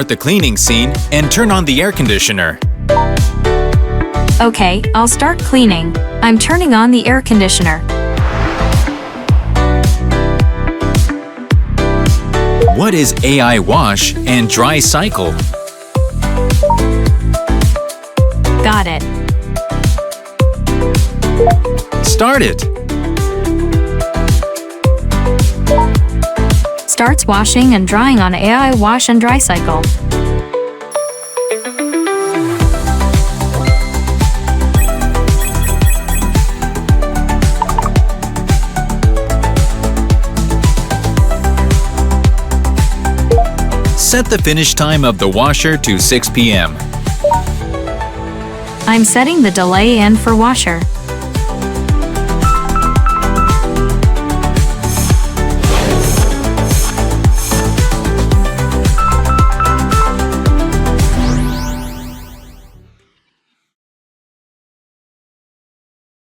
start the cleaning scene and turn on the air conditioner. Okay, I'll start cleaning. I'm turning on the air conditioner. What is AI wash and dry cycle? Got it. Start it. Starts washing and drying on AI wash and dry cycle. Set the finish time of the washer to 6 p.m. I'm setting the delay in for washer.